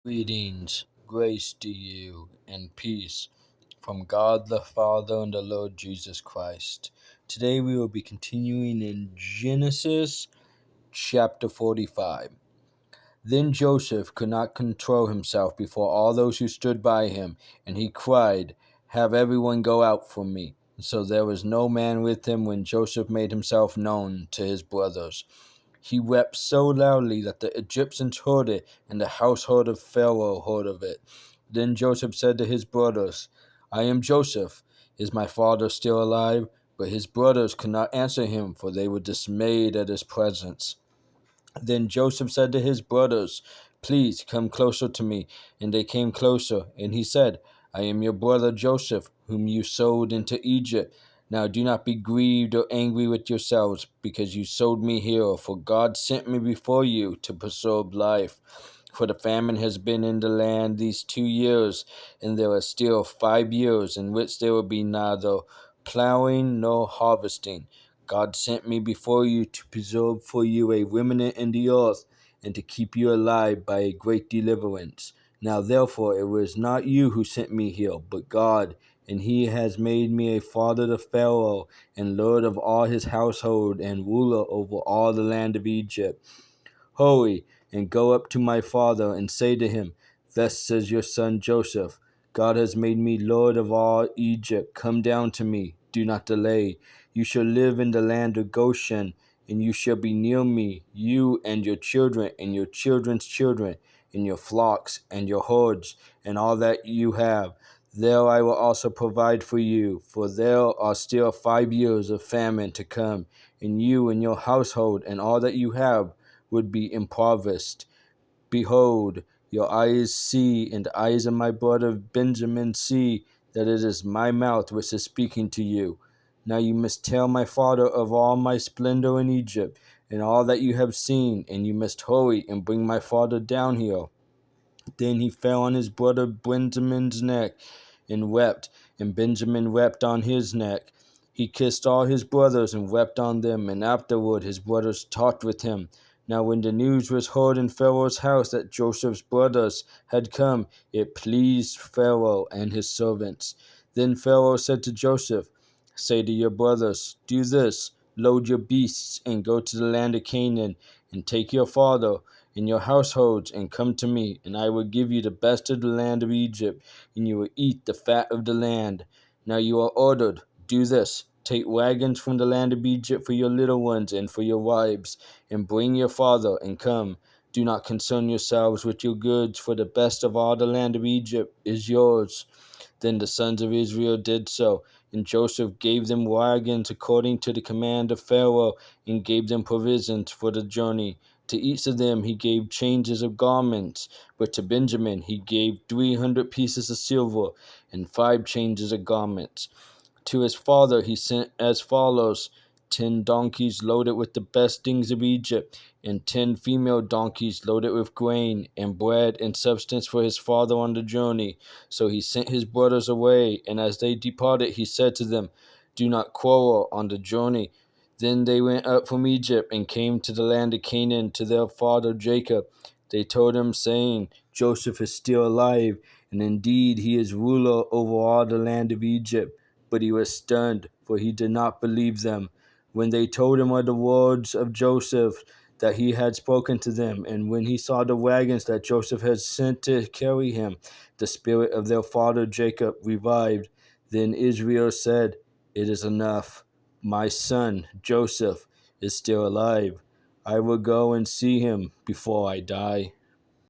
Greetings, grace to you, and peace from God the Father and the Lord Jesus Christ. Today we will be continuing in Genesis chapter 45. Then Joseph could not control himself before all those who stood by him, and he cried, "Have everyone go out from me." So there was no man with him when Joseph made himself known to his brothers. He wept so loudly that the Egyptians heard it, and the household of Pharaoh heard of it. Then Joseph said to his brothers, "I am Joseph. Is my father still alive?" But his brothers could not answer him, for they were dismayed at his presence. Then Joseph said to his brothers, "Please come closer to me." And they came closer, and he said, "I am your brother Joseph, whom you sold into Egypt. Now do not be grieved or angry with yourselves, because you sold me here, for God sent me before you to preserve life. For the famine has been in the land these 2 years, and there are still 5 years in which there will be neither plowing nor harvesting. God sent me before you to preserve for you a remnant in the earth, and to keep you alive by a great deliverance. Now therefore it was not you who sent me here, but God, and he has made me a father to Pharaoh, and lord of all his household, and ruler over all the land of Egypt. Hurry, and go up to my father, and say to him, 'Thus says your son Joseph, God has made me lord of all Egypt. Come down to me, do not delay. You shall live in the land of Goshen, and you shall be near me, you and your children, and your children's children, and your flocks, and your herds, and all that you have. There I will also provide for you, for there are still 5 years of famine to come, and you and your household, and all that you have, would be impoverished. Behold, your eyes see, and the eyes of my brother Benjamin see, that it is my mouth which is speaking to you. Now you must tell my father of all my splendor in Egypt, and all that you have seen, and you must hurry and bring my father down here." Then he fell on his brother Benjamin's neck and wept, and Benjamin wept on his neck. He kissed all his brothers and wept on them, and afterward his brothers talked with him. Now when the news was heard in Pharaoh's house that Joseph's brothers had come, it pleased Pharaoh and his servants. Then Pharaoh said to Joseph, "Say to your brothers, do this, load your beasts and go to the land of Canaan, and take your father and your households, and come to me, and I will give you the best of the land of Egypt, and you will eat the fat of the land. Now you are ordered, do this, take wagons from the land of Egypt for your little ones and for your wives, and bring your father, and come. Do not concern yourselves with your goods, for the best of all the land of Egypt is yours." Then the sons of Israel did so, and Joseph gave them wagons according to the command of Pharaoh, and gave them provisions for the journey. To each of them he gave changes of garments, but to Benjamin he gave 300 pieces of silver and 5 changes of garments. To his father he sent as follows: 10 donkeys loaded with the best things of Egypt, and 10 female donkeys loaded with grain and bread and substance for his father on the journey. So he sent his brothers away, and as they departed he said to them, "Do not quarrel on the journey." Then they went up from Egypt and came to the land of Canaan to their father Jacob. They told him, saying, "Joseph is still alive, and indeed he is ruler over all the land of Egypt." But he was stunned, for he did not believe them. When they told him of the words of Joseph that he had spoken to them, and when he saw the wagons that Joseph had sent to carry him, the spirit of their father Jacob revived. Then Israel said, "It is enough. My son Joseph is still alive. I will go and see him before I die."